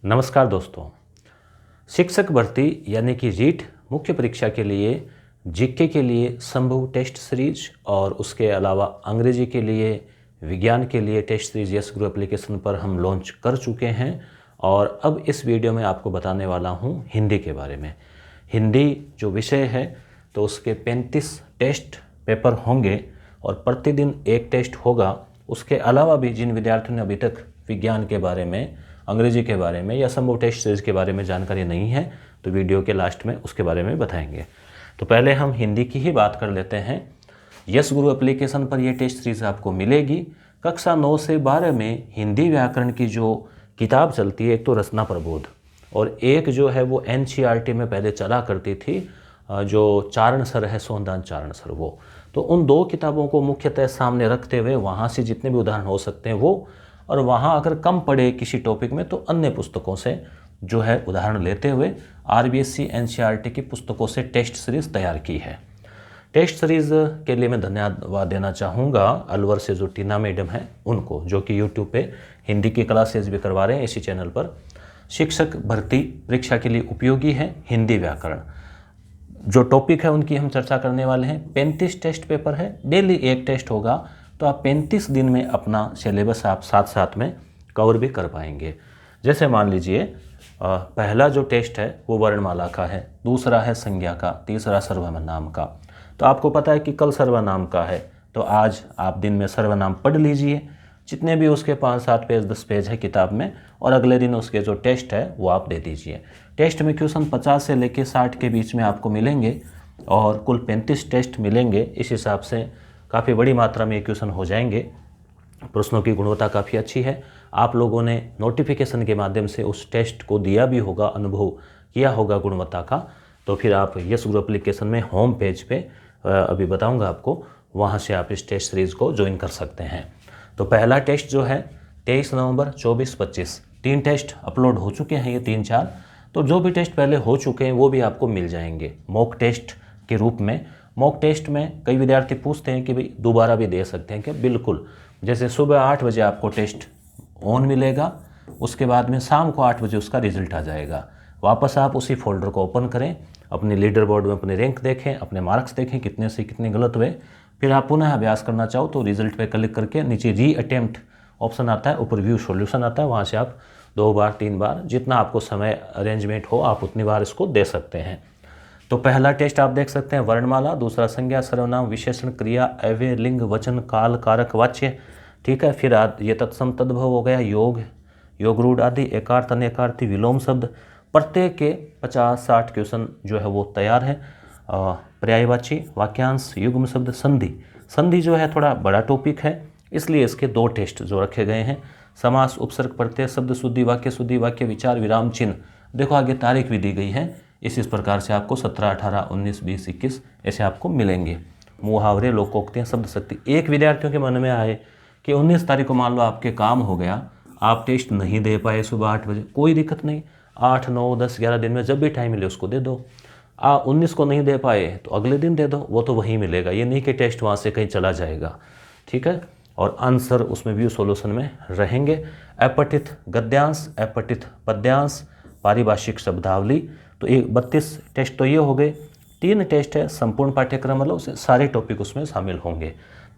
नमस्कार दोस्तों। शिक्षक भर्ती यानी कि रीट मुख्य परीक्षा के लिए जीके के लिए संभव टेस्ट सीरीज और उसके अलावा अंग्रेजी के लिए, विज्ञान के लिए टेस्ट सीरीज यस गुरु एप्लीकेशन पर हम लॉन्च कर चुके हैं। और अब इस वीडियो में आपको बताने वाला हूं हिंदी के बारे में। हिंदी जो विषय है तो उसके 35 टेस्ट पेपर होंगे और प्रतिदिन एक टेस्ट होगा। उसके अलावा भी जिन विद्यार्थियों ने अभी तक विज्ञान के बारे में, अंग्रेजी के बारे में या संभव टेस्ट सीरीज के बारे में जानकारी नहीं है तो वीडियो के लास्ट में उसके बारे में बताएंगे। तो पहले हम हिंदी की ही बात कर लेते हैं। यस गुरु एप्लीकेशन पर यह टेस्ट सीरीज आपको मिलेगी। कक्षा 9 से 12 में हिंदी व्याकरण की जो किताब चलती है, एक तो रचना प्रबोध और एक जो है वो एनसीईआरटी में पहले चला करती थी, जो चारण सर है, सोहनदास चारण सर, वो तो उन दो किताबों को मुख्यतः सामने रखते हुए वहाँ से जितने भी उदाहरण हो सकते हैं वो, और वहाँ अगर कम पड़े किसी टॉपिक में तो अन्य पुस्तकों से जो है उदाहरण लेते हुए आरबीएससी एनसीईआरटी की पुस्तकों से टेस्ट सीरीज तैयार की है। टेस्ट सीरीज के लिए मैं धन्यवाद देना चाहूँगा अलवर से जो टीना मैडम हैं उनको, जो कि यूट्यूब पे हिंदी की क्लासेज भी करवा रहे हैं इसी चैनल पर। शिक्षक भर्ती परीक्षा के लिए उपयोगी है हिंदी व्याकरण। जो टॉपिक है उनकी हम चर्चा करने वाले हैं। 35 टेस्ट पेपर है, डेली एक टेस्ट होगा, तो आप 35 दिन में अपना सिलेबस आप साथ साथ में कवर भी कर पाएंगे। जैसे मान लीजिए पहला जो टेस्ट है वो वर्णमाला का है, दूसरा है संज्ञा का, तीसरा सर्वनाम का। तो आपको पता है कि कल सर्वनाम का है, तो आज आप दिन में सर्वनाम पढ़ लीजिए, जितने भी उसके 5-7 पेज 10 पेज है किताब में, और अगले दिन उसके जो टेस्ट है वो आप दे दीजिए। टेस्ट में क्वेश्चन 50 से लेकर 60 के बीच में आपको मिलेंगे और कुल 35 टेस्ट मिलेंगे। इस हिसाब से काफ़ी बड़ी मात्रा में ये क्वेश्चन हो जाएंगे। प्रश्नों की गुणवत्ता काफ़ी अच्छी है। आप लोगों ने नोटिफिकेशन के माध्यम से उस टेस्ट को दिया भी होगा, अनुभव किया होगा गुणवत्ता का। तो फिर आप यस गुरु एप्लीकेशन में होम पेज पे अभी बताऊंगा आपको, वहाँ से आप इस टेस्ट सीरीज़ को ज्वाइन कर सकते हैं। तो पहला टेस्ट जो है 23 नवंबर 24-25, 3 टेस्ट अपलोड हो चुके हैं, ये 3-4। तो जो भी टेस्ट पहले हो चुके हैं वो भी आपको मिल जाएंगे मॉक टेस्ट के रूप में। मॉक टेस्ट में कई विद्यार्थी पूछते हैं कि भाई दोबारा भी दे सकते हैं क्या? बिल्कुल। जैसे सुबह 8 बजे आपको टेस्ट ऑन मिलेगा, उसके बाद में शाम को 8 बजे उसका रिजल्ट आ जाएगा। वापस आप उसी फोल्डर को ओपन करें, अपने लीडर बोर्ड में अपने रैंक देखें, अपने मार्क्स देखें कितने से कितने गलत हुए। फिर आप पुनः अभ्यास करना चाहो तो रिजल्ट पे क्लिक करके नीचे री अटेम्प्ट ऑप्शन आता है, ऊपर व्यू सॉल्यूशन आता है, वहाँ से आप 2 बार 3 बार जितना आपको समय अरेंजमेंट हो आप उतनी बार इसको दे सकते हैं। तो पहला टेस्ट आप देख सकते हैं वर्णमाला, दूसरा संज्ञा, सर्वनाम, विशेषण, क्रिया, अव्यय, लिंग, वचन, काल, कारक, वाच्य, ठीक है। फिर ये तत्सम तद्भव हो गया, योग, योग रूढ़ आदि, एकार्थ, अनेकार्थी, विलोम शब्द। प्रत्येक के 50-60 क्वेश्चन जो है वो तैयार है। पर्यायवाची, वाक्यांश, युग्म शब्द, संधि। संधि जो है थोड़ा बड़ा टॉपिक है, इसलिए इसके 2 टेस्ट जो रखे गए हैं। समास, उपसर्ग, प्रत्यय, शब्द शुद्धि, वाक्य विचार, विराम चिन्ह। देखो आगे तारीख भी दी गई है। इस प्रकार से आपको 17, 18, 19, 20, 21 ऐसे आपको मिलेंगे। मुहावरे, लोकोक्तियाँ, शब्द शक्ति। एक विद्यार्थियों के मन में आए कि 19 तारीख को मान लो आपके काम हो गया, आप टेस्ट नहीं दे पाए सुबह 8 बजे, कोई दिक्कत नहीं, 8, 9, 10, 11 दिन में जब भी टाइम मिले उसको दे दो। 19 को नहीं दे पाए तो अगले दिन दे दो, वो तो वहीं मिलेगा, ये नहीं कि टेस्ट वहाँ से कहीं चला जाएगा, ठीक है। और आंसर उसमें व्यू सॉल्यूशन में रहेंगे। अपठित गद्यांश, अपठित पद्यांश, पारिभाषिक शब्दावली। तो 32 टेस्ट तो ये हो गए। 3 टेस्ट है संपूर्ण पाठ्यक्रम, मतलब उसे सारे टॉपिक उसमें शामिल होंगे।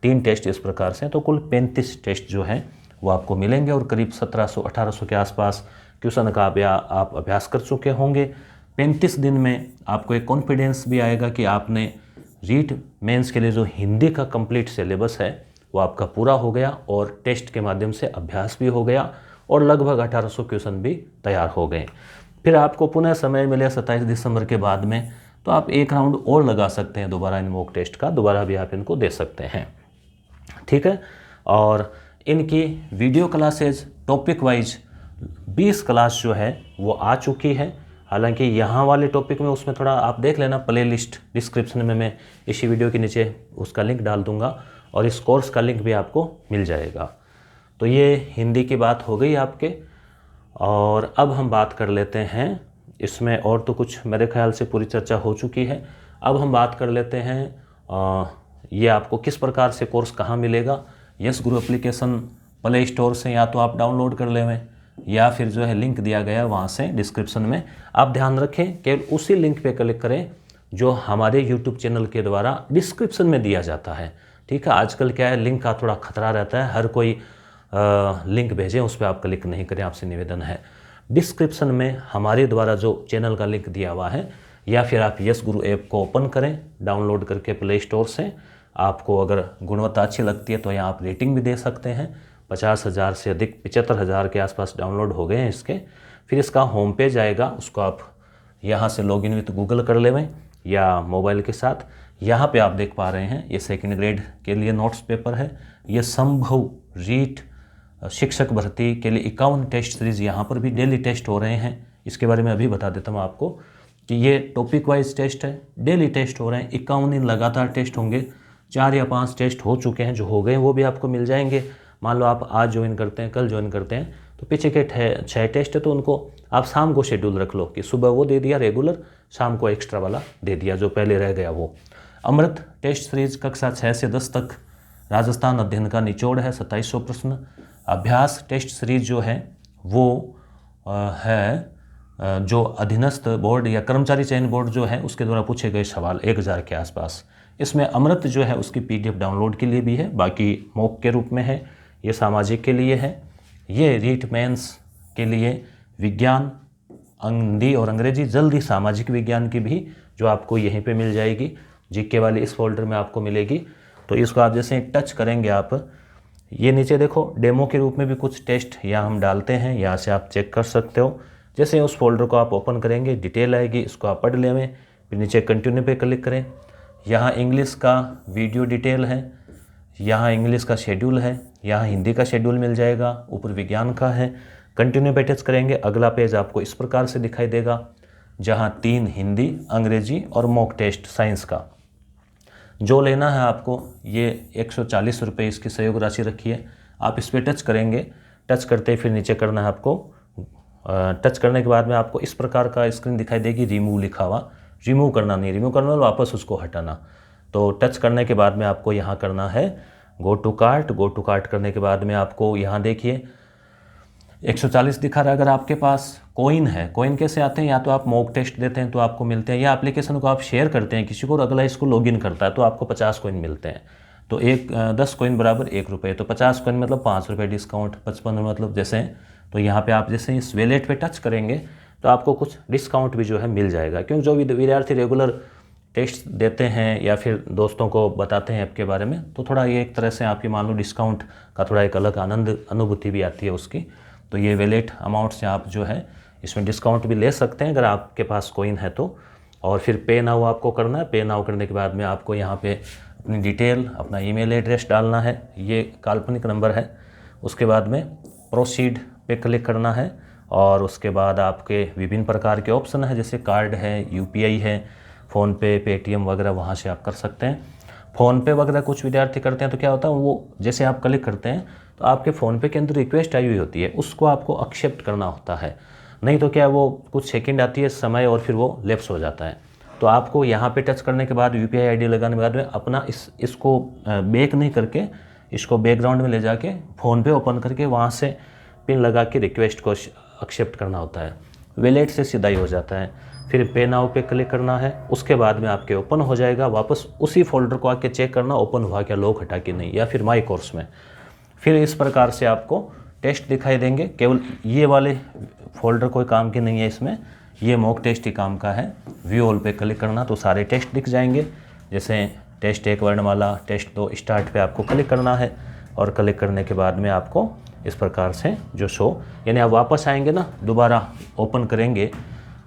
3 टेस्ट इस प्रकार से, तो कुल 35 टेस्ट जो हैं वो आपको मिलेंगे और करीब 1700-1800 के आसपास क्वेश्चन का आप अभ्यास कर चुके होंगे। 35 दिन में आपको एक कॉन्फिडेंस भी आएगा कि आपने रीट मेंस के लिए जो हिंदी का कंप्लीट सिलेबस है वो आपका पूरा हो गया और टेस्ट के माध्यम से अभ्यास भी हो गया और लगभग 1800 क्वेश्चन भी तैयार हो गए। फिर आपको पुनः समय मिले 27 दिसंबर के बाद में, तो आप एक राउंड और लगा सकते हैं दोबारा इन मॉक टेस्ट का, दोबारा भी आप इनको दे सकते हैं, ठीक है। और इनकी video classes topic wise 20 class जो है वो आ चुकी है। हालांकि यहाँ वाले टॉपिक में उसमें थोड़ा आप देख लेना, प्ले लिस्ट डिस्क्रिप्शन में मैं इसी वीडियो के नीचे उसका लिंक डाल दूँगा और इस कोर्स का लिंक भी आपको मिल जाएगा। तो ये हिंदी की बात हो गई आपके। और अब हम बात कर लेते हैं इसमें, और तो कुछ मेरे ख्याल से पूरी चर्चा हो चुकी है। अब हम बात कर लेते हैं ये आपको किस प्रकार से कोर्स कहाँ मिलेगा। यस गुरु एप्लीकेशन प्ले स्टोर से या तो आप डाउनलोड कर लें या फिर जो है लिंक दिया गया वहाँ से डिस्क्रिप्शन में। आप ध्यान रखें केवल उसी लिंक पे क्लिक करें जो हमारे यूट्यूब चैनल के द्वारा डिस्क्रिप्शन में दिया जाता है। ठीक है, आजकल क्या है, लिंक का थोड़ा खतरा रहता है, हर कोई लिंक भेजें उस पर आप क्लिक नहीं करें, आपसे निवेदन है। डिस्क्रिप्शन में हमारे द्वारा जो चैनल का लिंक दिया हुआ है, या फिर आप यस गुरु ऐप को ओपन करें डाउनलोड करके प्ले स्टोर से। आपको अगर गुणवत्ता अच्छी लगती है तो यहाँ आप रेटिंग भी दे सकते हैं। 50,000 से अधिक 75,000 के आसपास डाउनलोड हो गए हैं इसके। फिर इसका होम पेज आएगा, उसको आप यहाँ से लॉगिन विथ गूगल कर लेवें या मोबाइल के साथ। यहाँ पे आप देख पा रहे हैं ये सेकंड ग्रेड के लिए नोट्स पेपर है। ये संभव रीट शिक्षक भर्ती के लिए 51 टेस्ट सीरीज़ यहाँ पर भी डेली टेस्ट हो रहे हैं। इसके बारे में अभी बता देता हूँ आपको कि ये टॉपिक वाइज टेस्ट है, डेली टेस्ट हो रहे हैं। 51 दिन लगातार टेस्ट होंगे। 4 या 5 टेस्ट हो चुके हैं, जो हो गए वो भी आपको मिल जाएंगे। मान लो आप आज ज्वाइन करते हैं, कल ज्वाइन करते हैं, तो पीछे के 6 टेस्ट है तो उनको आप शाम को शेड्यूल रख लो कि सुबह वो दे दिया रेगुलर, शाम को एक्स्ट्रा वाला दे दिया जो पहले रह गया वो। अमृत टेस्ट सीरीज कक्षा 6 से 10 तक राजस्थान अध्ययन का निचोड़ है, 2700 प्रश्न। अभ्यास टेस्ट सीरीज जो है वो है जो अधीनस्थ बोर्ड या कर्मचारी चयन बोर्ड जो है उसके द्वारा पूछे गए सवाल 1000 के आसपास। इसमें अमृत जो है उसकी PDF डाउनलोड के लिए भी है, बाकी मॉक के रूप में है। ये सामाजिक के लिए है। ये रीट मेंस के लिए विज्ञान, हिंदी और अंग्रेजी, जल्दी सामाजिक विज्ञान की भी जो आपको यहीं पे मिल जाएगी, जीके वाली इस फोल्डर में आपको मिलेगी। तो इसको आप जैसे टच करेंगे आप, ये नीचे देखो डेमो के रूप में भी कुछ टेस्ट यहाँ हम डालते हैं, यहाँ से आप चेक कर सकते हो। जैसे उस फोल्डर को आप ओपन करेंगे डिटेल आएगी, इसको आप पढ़ लें। फिर नीचे कंटिन्यू पे क्लिक करें। यहाँ इंग्लिश का वीडियो डिटेल है, यहाँ इंग्लिश का शेड्यूल है, यहाँ हिंदी का शेड्यूल मिल जाएगा, ऊपर विज्ञान का है। कंटिन्यू पे टच करेंगे, अगला पेज आपको इस प्रकार से दिखाई देगा, जहाँ 3 हिंदी, अंग्रेजी और मॉक टेस्ट साइंस का। जो लेना है आपको, ये 140 रुपये इसकी सहयोग राशि रखी है। आप इस पर टच करेंगे, टच करते ही फिर नीचे करना है आपको। टच करने के बाद में आपको इस प्रकार का स्क्रीन दिखाई देगी, रिमूव लिखा हुआ। रिमूव करना नहीं, रिमूव करना वापस उसको हटाना। तो टच करने के बाद में आपको यहाँ करना है go to cart. Go to cart करने के बाद में आपको यहाँ देखिए 140 दिखा रहा है। अगर आपके पास कॉइन है, कॉइन कैसे आते हैं, या तो आप मॉक टेस्ट देते हैं तो आपको मिलते हैं, या एप्लीकेशन को आप शेयर करते हैं किसी को और अगला इसको लॉगिन करता है तो आपको 50 कॉइन मिलते हैं। तो 10 कॉइन बराबर 1 रुपये, तो 50 कॉइन मतलब 5 रुपये डिस्काउंट, 55 मतलब जैसे। तो यहाँ पे आप जैसे इस वैलेट पे टच करेंगे तो आपको कुछ डिस्काउंट भी जो है मिल जाएगा, क्योंकि जो विद्यार्थी रेगुलर टेस्ट देते हैं या फिर दोस्तों को बताते हैं ऐप के बारे में, तो थोड़ा ये एक तरह से आपकी मान लो डिस्काउंट का थोड़ा एक अलग आनंद अनुभूति भी आती है उसकी। तो ये वैलेट अमाउंट से आप जो है इसमें डिस्काउंट भी ले सकते हैं अगर आपके पास कॉइन है तो। और फिर पे नाउ आपको करना है। पे नाउ करने के बाद में आपको यहाँ पे अपनी डिटेल, अपना ईमेल एड्रेस डालना है, ये काल्पनिक नंबर है। उसके बाद में प्रोसीड पे क्लिक करना है और उसके बाद आपके विभिन्न प्रकार के ऑप्शन है, जैसे कार्ड है, UPI है, फ़ोनपे, पेटीएम वगैरह, वहाँ से आप कर सकते हैं। फ़ोनपे वगैरह कुछ विद्यार्थी करते हैं तो क्या होता है, वो जैसे आप क्लिक करते हैं तो आपके फ़ोनपे के अंदर रिक्वेस्ट आई हुई होती है, उसको आपको एक्सेप्ट करना होता है, नहीं तो क्या वो कुछ सेकंड आती है समय और फिर वो लैप्स हो जाता है। तो आपको यहाँ पे टच करने के बाद UPI ID लगाने के बाद में अपना इसको बैक नहीं करके इसको बैकग्राउंड में ले जाके फ़ोनपे ओपन करके वहाँ से पिन लगा के रिक्वेस्ट को एक्सेप्ट करना होता है। वैलेट से सीधा ही हो जाता है। फिर पे नाउ पे क्लिक करना है, उसके बाद में आपके ओपन हो जाएगा। वापस उसी फोल्डर को आके चेक करना ओपन हुआ क्या, लॉक हटा के नहीं, या फिर माई कोर्स में। फिर इस प्रकार से आपको टेस्ट दिखाई देंगे। केवल ये वाले फोल्डर कोई काम के नहीं है इसमें, ये मॉक टेस्ट ही काम का है। व्यू ऑल पे क्लिक करना तो सारे टेस्ट दिख जाएंगे, जैसे टेस्ट 1 वर्णमाला, टेस्ट 2 स्टार्ट पे आपको क्लिक करना है। और क्लिक करने के बाद में आपको इस प्रकार से जो शो, यानी आप वापस आएंगे ना, दोबारा ओपन करेंगे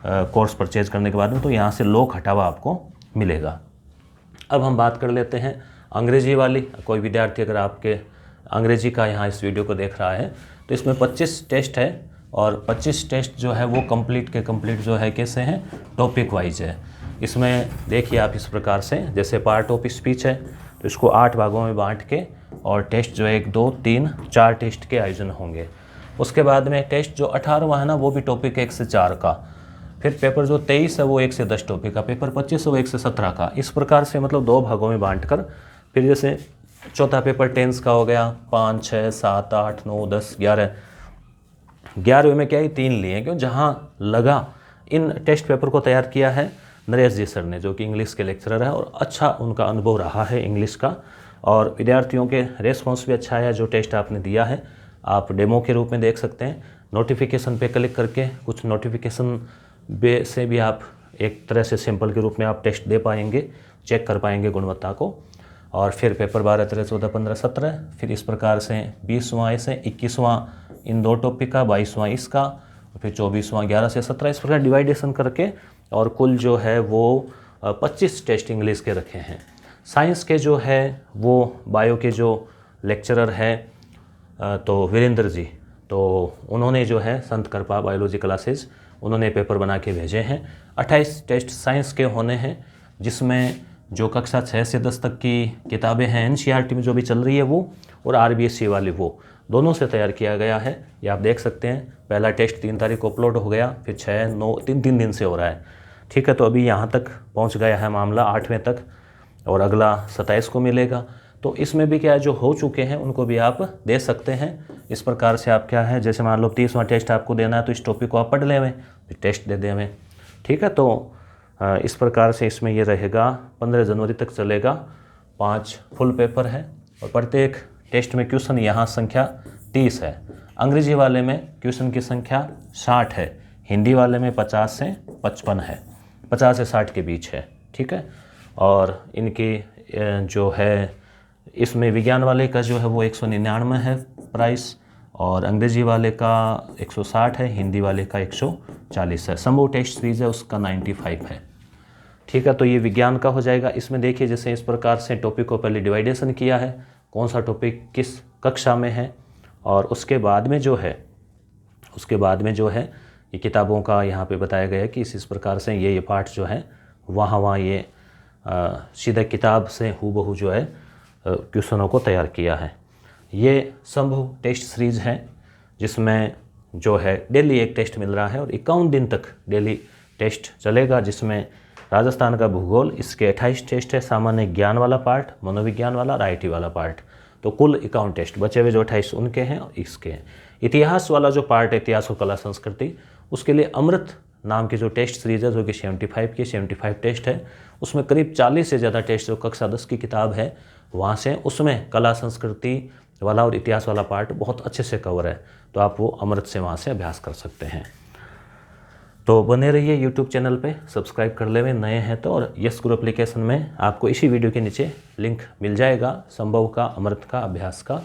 कोर्स परचेज करने के बाद में, तो यहाँ से लॉक हटा हुआ आपको मिलेगा। अब हम बात कर लेते हैं अंग्रेजी वाली। कोई विद्यार्थी अगर आपके अंग्रेजी का यहाँ इस वीडियो को देख रहा है तो इसमें 25 टेस्ट है और 25 टेस्ट जो है वो कंप्लीट जो है कैसे हैं, टॉपिक वाइज है। इसमें देखिए आप इस प्रकार से, जैसे पार्ट ऑफ स्पीच है तो इसको 8 भागों में बांट के और टेस्ट जो है 1, 2, 3, 4 टेस्ट के आयोजन होंगे। उसके बाद में टेस्ट जो 18वां है ना, वो भी टॉपिक 1 से 4 का। फिर पेपर जो 23 है वो 1 से 10 टॉपिक का। पेपर 25 है वो 1 से 17 का। इस प्रकार से मतलब 2 भागों में बांटकर, फिर जैसे चौथा पेपर टेंस का हो गया, 5, 6, 7, 8, 9, 10, 11 11वें में क्या है 3 लिए क्यों, जहाँ लगा इन टेस्ट पेपर को तैयार किया है नरेश जी सर ने, जो कि इंग्लिश के लेक्चरर है और अच्छा उनका अनुभव रहा है इंग्लिश का, और विद्यार्थियों के रेस्पॉन्स भी अच्छा आया। जो टेस्ट आपने दिया है आप डेमो के रूप में देख सकते हैं, नोटिफिकेशन पे क्लिक करके कुछ नोटिफिकेशन से भी आप एक तरह से सैंपल के रूप में आप टेस्ट दे पाएंगे, चेक कर पाएंगे गुणवत्ता को। और फिर पेपर 12, 13, 14, 15, 17, फिर इस प्रकार से 20वां ऐसे 21वां इन 2 टॉपिक का, 22वां इसका, और फिर 24वां 11 से 17, इस प्रकार डिवाइडेशन करके और कुल जो है वो 25 टेस्ट इंग्लिश के रखे हैं। साइंस के जो है वो बायो के जो लेक्चरर है तो वीरेंद्र जी, तो उन्होंने जो है संत कृपा बायोलॉजी क्लासेस उन्होंने पेपर बना के भेजे हैं। 28 टेस्ट साइंस के होने हैं, जिसमें जो कक्षा 6 से 10 तक की किताबें हैं एनसीईआरटी में जो भी चल रही है वो, और आरबीएसई वाली वो, दोनों से तैयार किया गया है। ये आप देख सकते हैं, पहला टेस्ट 3 तारीख को अपलोड हो गया, फिर 6, 9, 3 दिन से हो रहा है। ठीक है, तो अभी यहाँ तक पहुँच गया है मामला 8वें तक, और अगला 27 को मिलेगा। तो इसमें भी क्या है, जो हो चुके हैं उनको भी आप दे सकते हैं। इस प्रकार से आप क्या है, जैसे मान लो 30वां टेस्ट आपको देना है तो इस टॉपिक को आप पढ़ लें, फिर टेस्ट दे दें। ठीक है, तो इस प्रकार से इसमें ये रहेगा, 15 जनवरी तक चलेगा। 5 फुल पेपर है और प्रत्येक टेस्ट में क्वेश्चन यहाँ संख्या 30 है। अंग्रेजी वाले में क्वेश्चन की संख्या 60 है, हिंदी वाले में 50 से 55 है, 50 से 60 के बीच है। ठीक है, और इनकी जो है इसमें विज्ञान वाले का जो है वो 199 है प्राइस, और अंग्रेजी वाले का 160 है, हिंदी वाले का 140 है। संभव टेस्ट सीरीज है उसका 95 है। ठीक है, तो ये विज्ञान का हो जाएगा। इसमें देखिए जैसे इस प्रकार से टॉपिक को पहले डिवाइडेशन किया है, कौन सा टॉपिक किस कक्षा में है, और उसके बाद में जो है ये किताबों का यहाँ पे बताया गया है कि इस प्रकार से ये पार्ट जो है वहाँ ये सीधा किताब से हूबहू जो है क्वेश्चनों को तैयार किया है। ये संभव टेस्ट सीरीज है, जिसमें जो है डेली एक टेस्ट मिल रहा है और 51 दिन तक डेली टेस्ट चलेगा, जिसमें राजस्थान का भूगोल इसके 28 टेस्ट है, सामान्य ज्ञान वाला पार्ट, मनोविज्ञान वाला और आईटी वाला पार्ट, तो कुल 51 टेस्ट, बचे हुए जो 28 उनके हैं और इसके हैं। इतिहास वाला जो पार्ट है, इतिहास और कला संस्कृति, उसके लिए अमृत नाम की जो टेस्ट सीरीज है जो कि 75 टेस्ट है, उसमें करीब 40 से ज़्यादा टेस्ट जो कक्षा 10 की किताब है वहाँ से, उसमें कला संस्कृति वाला और इतिहास वाला पार्ट बहुत अच्छे से कवर है, तो आप वो अमृत से वहाँ से अभ्यास कर सकते हैं। तो बने रहिए यूट्यूब चैनल पे, सब्सक्राइब कर ले, नए हैं तो, और यस गुरु एप्लीकेशन में आपको इसी वीडियो के नीचे लिंक मिल जाएगा संभव का, अमृत का, अभ्यास का,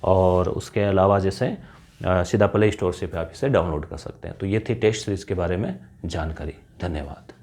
और उसके अलावा जैसे सीधा प्ले स्टोर से पे आप इसे डाउनलोड कर सकते हैं। तो ये थी टेस्ट सीरीज़ के बारे में जानकारी। धन्यवाद।